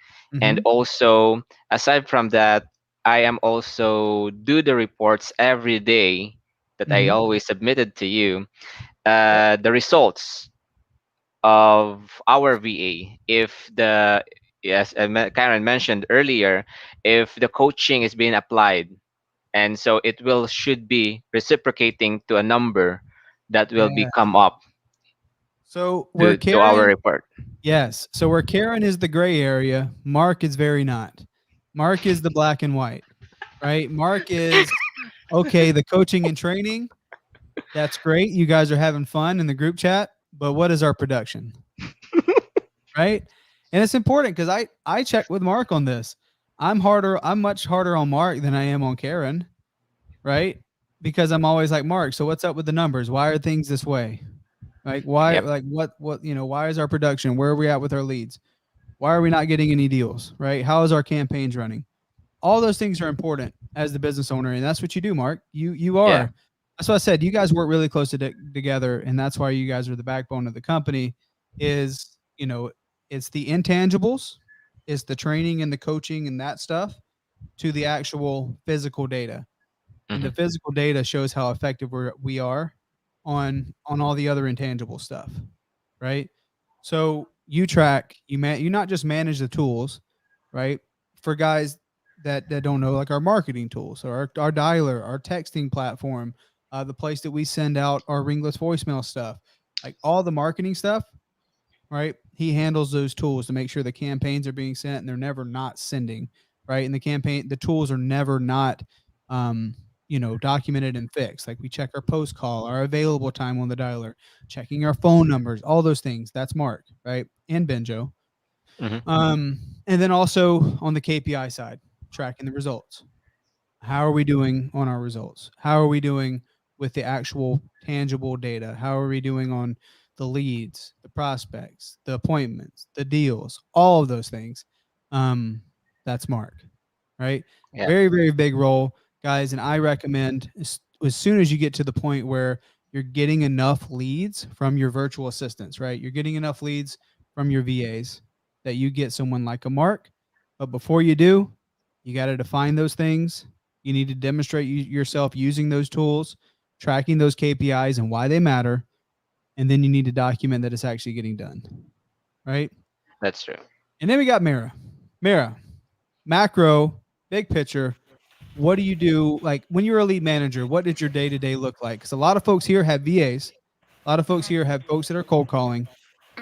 and Mhm. also aside from that, I am also do the reports every day that I Mhm. always submitted to you, Yep. the results of our VA. If the yes, Karen mentioned earlier, if the coaching is being applied, and so it will should be reciprocating to a number that will be Yeah. come up So where to our Karen report. Yes. So where Karen is the gray area, Mark is very not. Mark is the black and white, right? Mark is okay, the coaching and training, that's great. You guys are having fun in the group chat, but what is our production? Right? And it's important because I check with Mark on this. I'm much harder on Mark than I am on Karen, right? Because I'm always like, Mark, so what's up with the numbers? Why are things this way? Like why Yep. like what why is our production? Where are we at with our leads? Why are we not getting any deals? Right? How is our campaigns running? All those things are important as the business owner, and that's what you do, Mark. You Yeah. are. That's what I said. You guys work really close together, and that's why you guys are the backbone of the company. Is it's the intangibles, it's the training and the coaching and that stuff to the actual physical data, and Hmm. the physical data shows how effective we are on all the other intangible stuff, right? So you track, you not just manage the tools, right? For guys that don't know, like our marketing tools or our dialer, our texting platform, the place that we send out our ringless voicemail stuff, like all the marketing stuff, right? He handles those tools to make sure the campaigns are being sent and they're never not sending, right? And the tools are never not, um, documented and fixed. Like we check our post call, our available time on the dialer, checking our phone numbers, all those things. That's Mark, right? And Benjo. Hmm. And then also on the KPI side, tracking the results. How are we doing on our results? How are we doing with the actual tangible data? How are we doing on the leads, the prospects, the appointments, the deals, all of those things? Um, that's Mark, right? Yeah, Very, very big role, guys. And I recommend as soon as you get to the point where you're getting enough leads from your virtual assistants, right? You're getting enough leads from your VAs that you get someone like a Mark. But before you do, you got to define those things. You need to demonstrate yourself using those tools, tracking those KPIs and why they matter, and then you need to document that it's actually getting done, right? that's true. And then we got Mira. Mira, macro, big picture. What do you do? Like when you're a lead manager, what did your day to day look like? Because a lot of folks here have VAs, a lot of folks here have folks that are cold calling.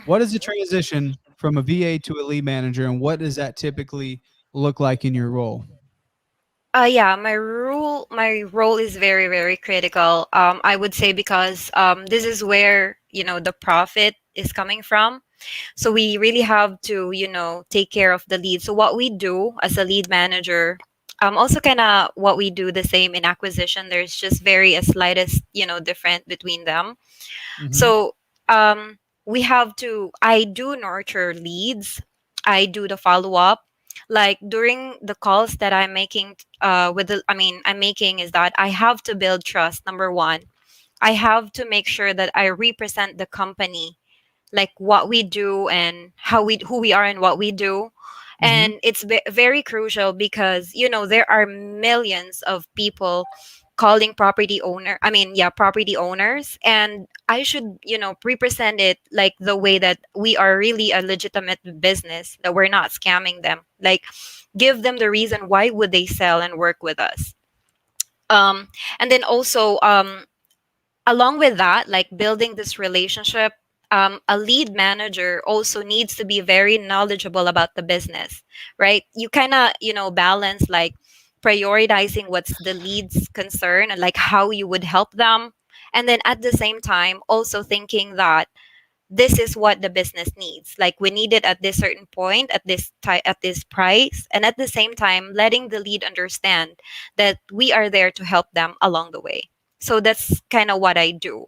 What is the transition from a VA to a lead manager, and what does that typically look like in your role? Yeah, my role is very, very critical. I would say because this is where, the profit is coming from. So we really have to, take care of the lead. So what we do as a lead manager, also kind of what we do the same in acquisition. There's just very a slightest, different between them. Mm-hmm. So we have to. I do nurture leads. I do the follow up. Like during the calls that I'm making, I'm making is that I have to build trust. Number one, I have to make sure that I represent the company, like what we do and who we are and what we do. Mm-hmm. And it's very crucial because there are millions of people calling property owners, and I should represent it like the way that we are really a legitimate business, that we're not scamming them, like give them the reason why would they sell and work with us. um and then also, along with that, like building this relationship, a lead manager also needs to be very knowledgeable about the business, right? You kind of, balance like prioritizing what's the lead's concern and like how you would help them. And then at the same time, also thinking that this is what the business needs. Like we need it at this certain point, at this price, and at the same time, letting the lead understand that we are there to help them along the way. So that's kind of what I do.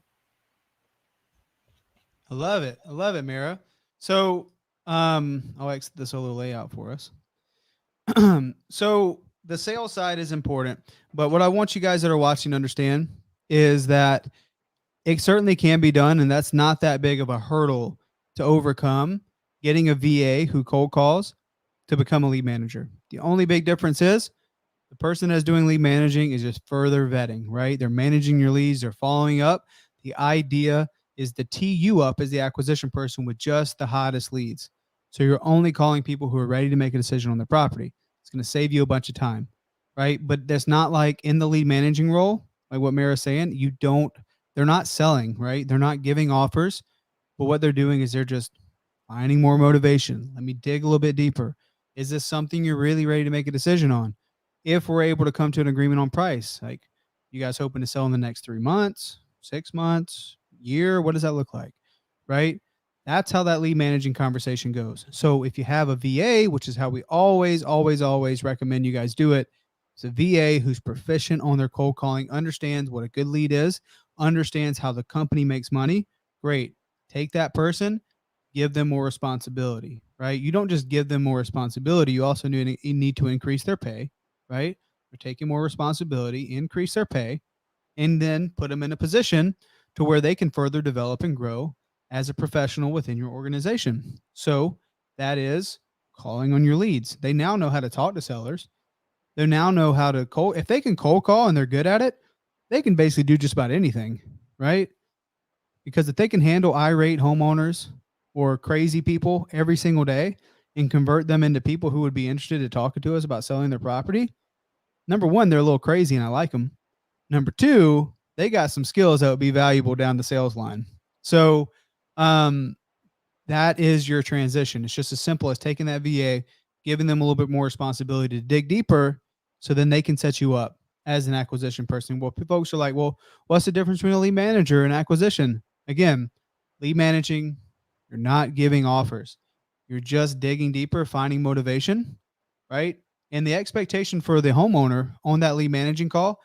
I love it. I love it, Mira. So, I'll exit the solo layout for us. So, the sales side is important, but what I want you guys that are watching to understand is that it certainly can be done, and that's not that big of a hurdle to overcome. Getting a VA who cold calls to become a lead manager. The only big difference is the person that's doing lead managing is just further vetting, right? They're managing your leads, they're following up. The idea is to tee you up as the acquisition person with just the hottest leads. So you're only calling people who are ready to make a decision on their property. It's going to save you a bunch of time, right? But that's not like in the lead managing role, like what Mara's saying, they're not selling, right? They're not giving offers, but what they're doing is they're just finding more motivation. Let me dig a little bit deeper. Is this something you're really ready to make a decision on? If we're able to come to an agreement on price, like you guys hoping to sell in the next 3 months, 6 months, year, what does that look like? Right? That's how that lead managing conversation goes. So if you have a VA, which is how we always, always, always recommend you guys do it, it's a VA who's proficient on their cold calling, understands what a good lead is, understands how the company makes money. Great. Take that person, give them more responsibility, right? You don't just give them more responsibility, you also need to increase their pay, right? They're taking more responsibility, increase their pay, and then put them in a position to where they can further develop and grow as a professional within your organization. So that is calling on your leads. They now know how to talk to sellers. They now know how to cold. If they can cold call and they're good at it, they can basically do just about anything, right? Because if they can handle irate homeowners or crazy people every single day and convert them into people who would be interested in talking to us about selling their property, number one, they're a little crazy and I like them. Number two, they got some skills that would be valuable down the sales line. So that is your transition. It's just as simple as taking that VA, giving them a little bit more responsibility to dig deeper so then they can set you up as an acquisition person. Well, folks are like, well, what's the difference between a lead manager and acquisition? Again, lead managing, you're not giving offers. You're just digging deeper, finding motivation, right? And the expectation for the homeowner on that lead managing call,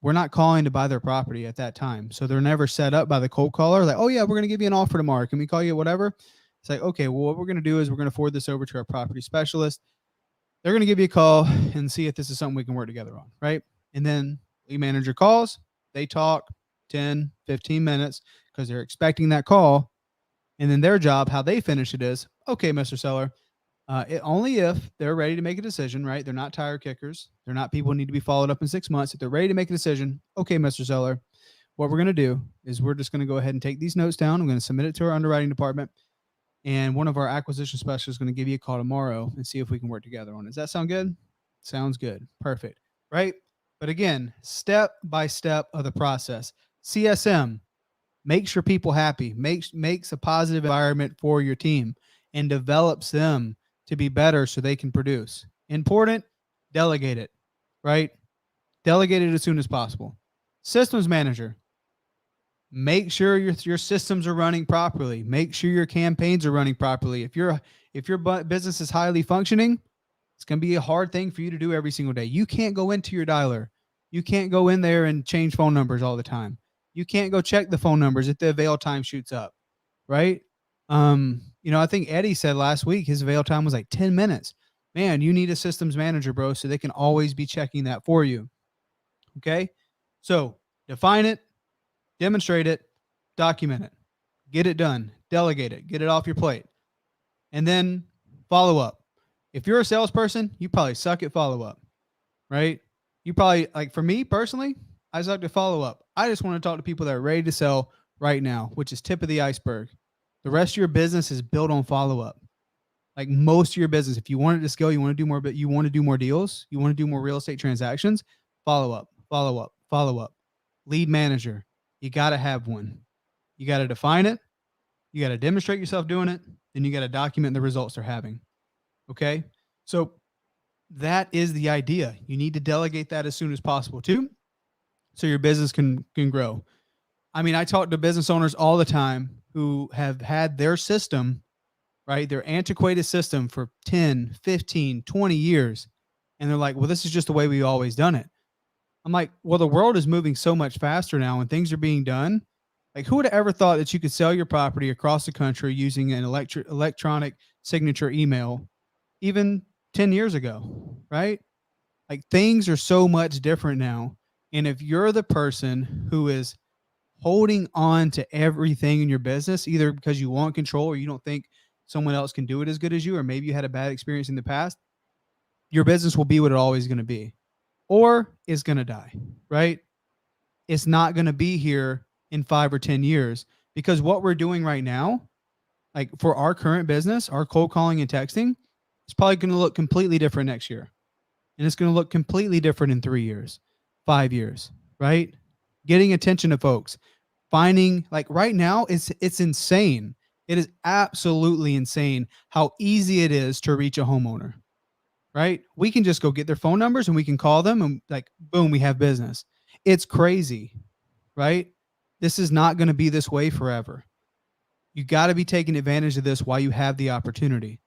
we're not calling to buy their property at that time. So they're never set up by the cold caller like, oh yeah, we're going to give you an offer tomorrow. Can we call you whatever? It's like, okay, well, what we're going to do is we're going to forward this over to our property specialist. They're going to give you a call and see if this is something we can work together on, right? And then lead manager calls, they talk 10, 15 minutes because they're expecting that call. And then their job, how they finish it is, okay, Mr. Seller, only if they're ready to make a decision, right? They're not tire kickers. They're not people who need to be followed up in 6 months. If they're ready to make a decision, okay, Mr. Seller, what we're going to do is we're just going to go ahead and take these notes down. I'm going to submit it to our underwriting department. And one of our acquisition specialists is going to give you a call tomorrow and see if we can work together on it. Does that sound good? Sounds good. Perfect. Right? But again, step by step of the process. CSM, make sure people happy, makes a positive environment for your team and develops them to be better so they can produce. Important, delegate it, right? Delegate it as soon as possible. Systems manager, make sure your systems are running properly. Make sure your campaigns are running properly. If your business is highly functioning, it's going to be a hard thing for you to do every single day. You can't go into your dialer. You can't go in there and change phone numbers all the time. You can't go check the phone numbers if the avail time shoots up, right? I think Eddie said last week his avail time was like 10 minutes. Man, you need a systems manager, bro, so they can always be checking that for you. Okay? So define it, demonstrate it, document it, get it done, delegate it, get it off your plate, and then follow up. If you're a salesperson, you probably suck at follow up, right? You probably, like for me personally, I suck at follow up. I just want to talk to people that are ready to sell right now, which is tip of the iceberg. The rest of your business is built on follow up. Like most of your business, if you want it to scale, you want to do more, but you want to do more deals, you want to do more real estate transactions, follow up, follow up, follow up. Lead manager, you got to have one. You got to define it. You got to demonstrate yourself doing it. Then you got to document the results they're having. Okay. So that is the idea. You need to delegate that as soon as possible too, so your business can grow. I mean, I talk to business owners all the time who have had their system, right? Their antiquated system for 10, 15, 20 years. And they're like, well, this is just the way we've always done it. I'm like, well, the world is moving so much faster now and things are being done. Like, who would have ever thought that you could sell your property across the country using an electronic signature email even 10 years ago, right? Like, things are so much different now. And if you're the person who is holding on to everything in your business, either because you want control or you don't think someone else can do it as good as you, or maybe you had a bad experience in the past, your business will be what it always going to be, or is going to die, right? It's not going to be here in 5 or 10 years, because what we're doing right now, like for our current business, our cold calling and texting, it's probably going to look completely different next year. And it's going to look completely different in 3 years, 5 years, right? Getting attention to folks, finding, like right now, it's insane. It is absolutely insane how easy it is to reach a homeowner, right? We can just go get their phone numbers and we can call them and like, boom, we have business. It's crazy, right? This is not going to be this way forever. You got to be taking advantage of this while you have the opportunity.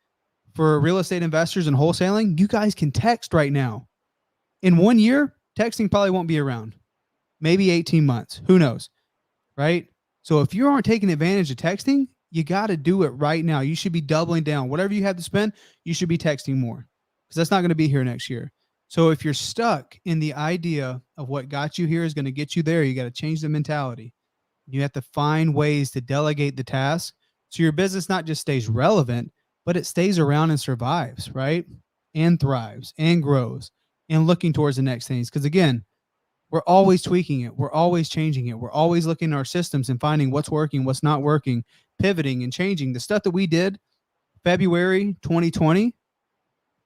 For real estate investors and wholesaling, you guys can text right now. In 1 year, texting probably won't be around. Maybe 18 months. Who knows? Right? So if you aren't taking advantage of texting, you got to do it right now. You should be doubling down. Whatever you have to spend, you should be texting more, because that's not going to be here next year. So if you're stuck in the idea of what got you here is going to get you there, you got to change the mentality. You have to find ways to delegate the task so your business not just stays relevant, but it stays around and survives, right? And thrives and grows and looking towards the next things. Because again, We're always tweaking it. We're always changing it. We're always looking at our systems and finding what's working, what's not working, pivoting and changing. The stuff that we did February 2020,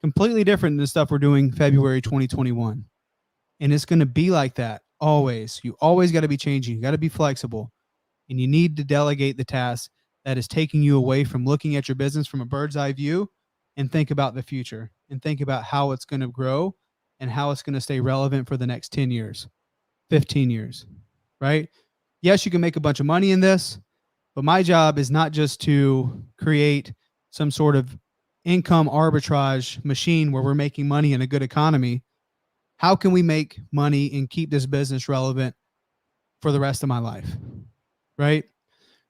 completely different than the stuff we're doing February 2021. And it's going to be like that always. You always got to be changing. You got to be flexible, and you need to delegate the tasks that is taking you away from looking at your business from a bird's eye view and think about the future and think about how it's going to grow and how it's going to stay relevant for the next 10 years, 15 years, right? Yes, you can make a bunch of money in this, but my job is not just to create some sort of income arbitrage machine where we're making money in a good economy. How can we make money and keep this business relevant for the rest of my life? Right?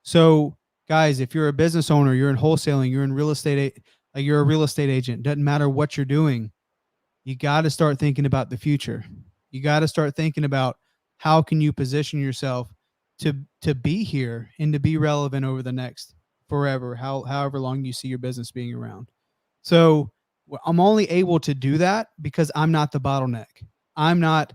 So, guys, if you're a business owner, you're in wholesaling, you're in real estate, like you're a real estate agent, doesn't matter what you're doing, you got to start thinking about the future. You got to start thinking about how can you position yourself to be here and to be relevant over the next forever, however long you see your business being around. So I'm only able to do that because I'm not the bottleneck. I'm not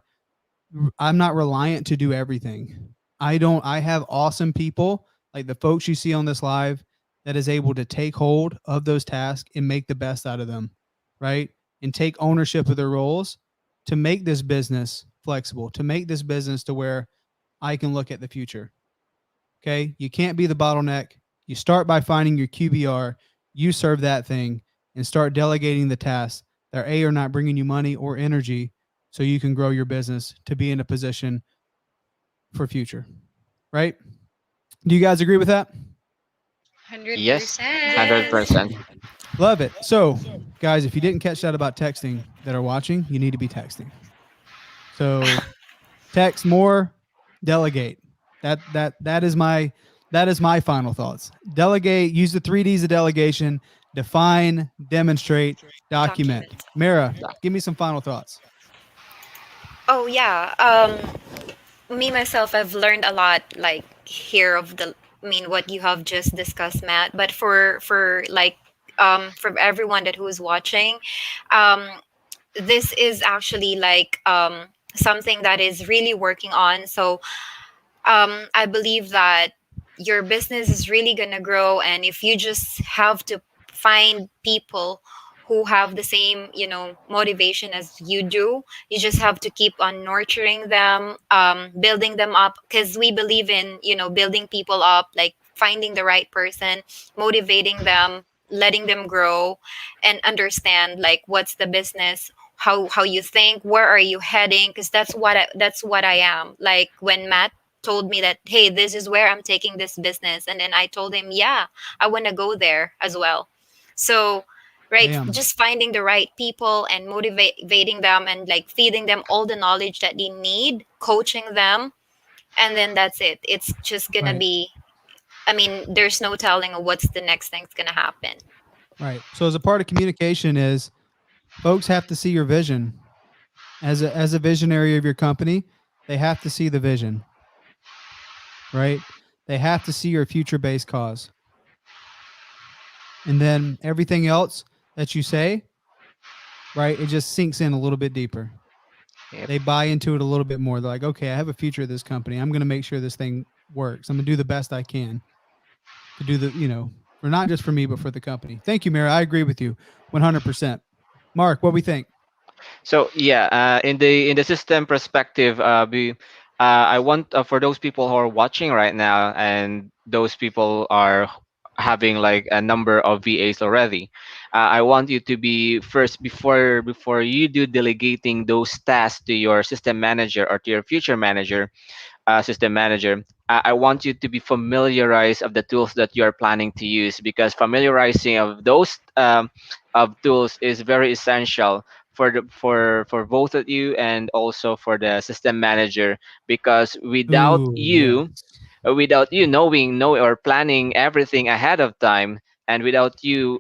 I'm not reliant to do everything. I have awesome people like the folks you see on this live that is able to take hold of those tasks and make the best out of them, right? And take ownership of their roles to make this business flexible, to make this business to where I can look at the future. Okay? You can't be the bottleneck. You start by finding your QBR, you serve that thing and start delegating the tasks that are not bringing you money or energy so you can grow your business to be in a position for future, right? Do you guys agree with that? Yes, 100%. 100%. Love it. So, guys, if you didn't catch that about texting that are watching, you need to be texting. So, text more, delegate. That is my final thoughts. Delegate, use the 3Ds of delegation, define, demonstrate, document. Document. Mara, give me some final thoughts. Oh yeah. Me myself, I've learned a lot, like here of the. I mean, what you have just discussed, Matt. But for like from everyone that who is watching, um, this is actually like something that is really working on. So I believe that your business is really going to grow. And if you just have to find people who have the same, motivation as you do, you just have to keep on nurturing them, building them up. Because we believe in, building people up, like finding the right person, motivating them, letting them grow and understand like what's the business, how you think, where are you heading, because that's what I am. Like when Matt told me that, hey, this is where I'm taking this business, and then I told him, yeah, I want to go there as well. So right, Bam. just finding the right people and motivating them and like feeding them all the knowledge that they need, coaching them, and then that's it. It's just gonna Right. be, I mean, there's no telling of what's the next thing's gonna happen. Right. So as a part of communication is folks have to see your vision. As a visionary of your company, they have to see the vision, right? They have to see your future based cause. And then everything else that you say, right, it just sinks in a little bit deeper. Yep. They buy into it a little bit more. They're like, okay, I have a future of this company. I'm going to make sure this thing works. I'm going to do the best I can to do for not just for me, but for the company. Thank you, Mara. I agree with you 100%. Mark, what we think? So yeah, in the system perspective, I want, for those people who are watching right now, and those people are having like a number of VAs already. I want you to be first, before you do delegating those tasks to your system manager or to your future manager, system manager. I want you to be familiarized of the tools that you are planning to use, because familiarizing of those of tools is very essential for both of you and also for the system manager, because Ooh, yes. without you know or planning everything ahead of time, and without you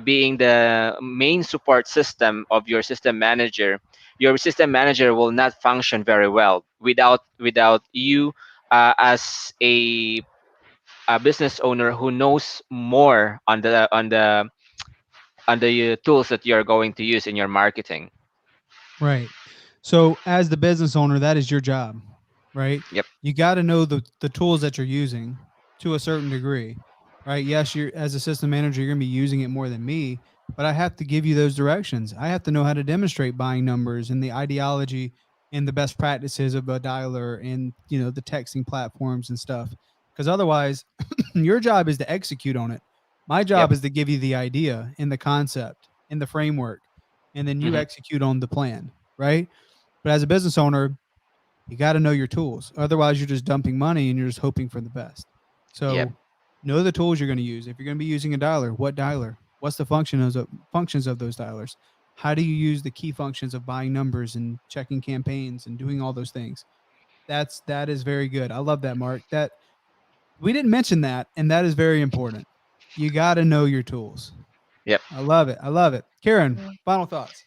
being the main support system of your system manager will not function very well without you as a business owner who knows more on the tools that you're going to use in your marketing. Right. So as the business owner, that is your job, right? Yep. You got to know the tools that you're using to a certain degree, right? Yes, you're as a system manager, you're going to be using it more than me, but I have to give you those directions. I have to know how to demonstrate buying numbers and the ideology and the best practices of a dialer and the texting platforms and stuff. Because otherwise, your job is to execute on it. My job Yep. is to give you the idea and the concept and the framework, and then you Hmm. execute on the plan, right? But as a business owner, you got to know your tools. Otherwise, you're just dumping money and you're just hoping for the best. Yep. So, know the tools you're going to use. If you're going to be using a dialer, what dialer? What's the functions of those dialers? How do you use the key functions of buying numbers and checking campaigns and doing all those things? That is very good. I love that, Mark. That we didn't mention that, and that is very important. You got to know your tools. Yep. I love it. I love it. Karen, final thoughts.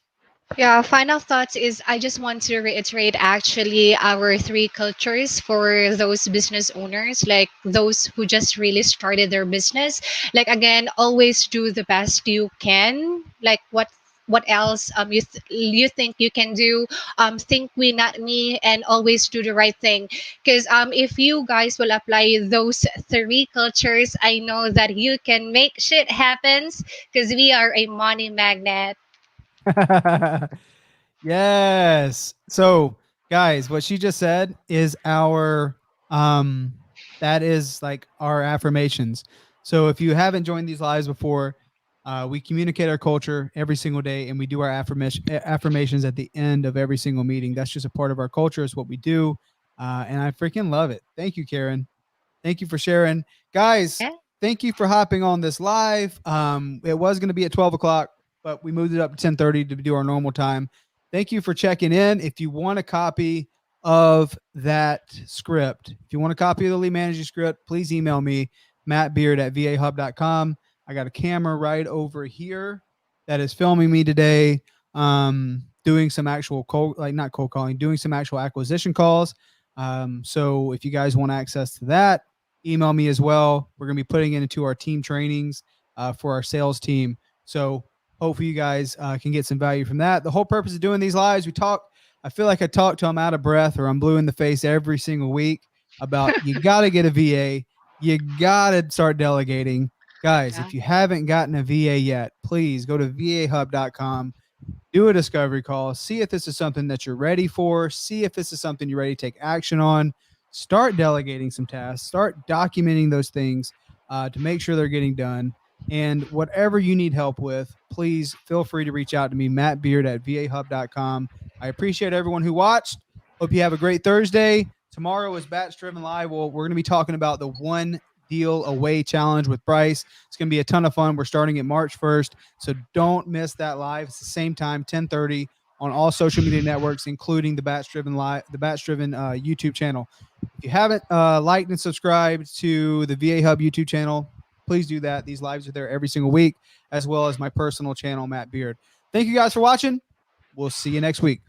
Yeah, final thoughts is I just want to reiterate actually our three cultures for those business owners, like those who just really started their business. Like again, always do the best you can. Like what else you think you can do, think we not me, and always do the right thing, because if you guys will apply those three cultures, I know that you can make shit happens, because we are a money magnet. Yes. So, guys, what she just said is our that is like our affirmations. So, if you haven't joined these lives before, we communicate our culture every single day, and we do our affirmations at the end of every single meeting. That's just a part of our culture. It's what we do, and I freaking love it. Thank you, Karen. Thank you for sharing. Guys, thank you for hopping on this live. It was going to be at 12 o'clock, but we moved it up to 10:30 to do our normal time. Thank you for checking in. If you want a copy of that script, if you want a copy of the lead managing script, please email me, mattbeard@vahub.com. I got a camera right over here that is filming me today, doing some actual not cold calling, doing some actual acquisition calls. So if you guys want access to that, email me as well. We're going to be putting it into our team trainings for our sales team. So hopefully you guys can get some value from that. The whole purpose of doing these lives, I feel like I talk till I'm out of breath or I'm blue in the face every single week about you got to get a VA. You got to start delegating. Guys, Yeah. if you haven't gotten a VA yet, please go to vahub.com, do a discovery call, see if this is something that you're ready for, see if this is something you're ready to take action on. Start delegating some tasks, start documenting those things to make sure they're getting done. And whatever you need help with, please feel free to reach out to me, Matt Beard at vahub.com. I appreciate everyone who watched. Hope you have a great Thursday. Tomorrow is BatchDriven Live. Well, we're going to be talking about the one deal away challenge with Bryce. It's going to be a ton of fun. We're starting it March 1st. So don't miss that live. It's the same time, 10:30 on all social media networks, including the BatchDriven Live, the BatchDriven YouTube channel. If you haven't liked and subscribed to the VA Hub YouTube channel, please do that. These lives are there every single week, as well as my personal channel, Matt Beard. Thank you guys for watching. We'll see you next week.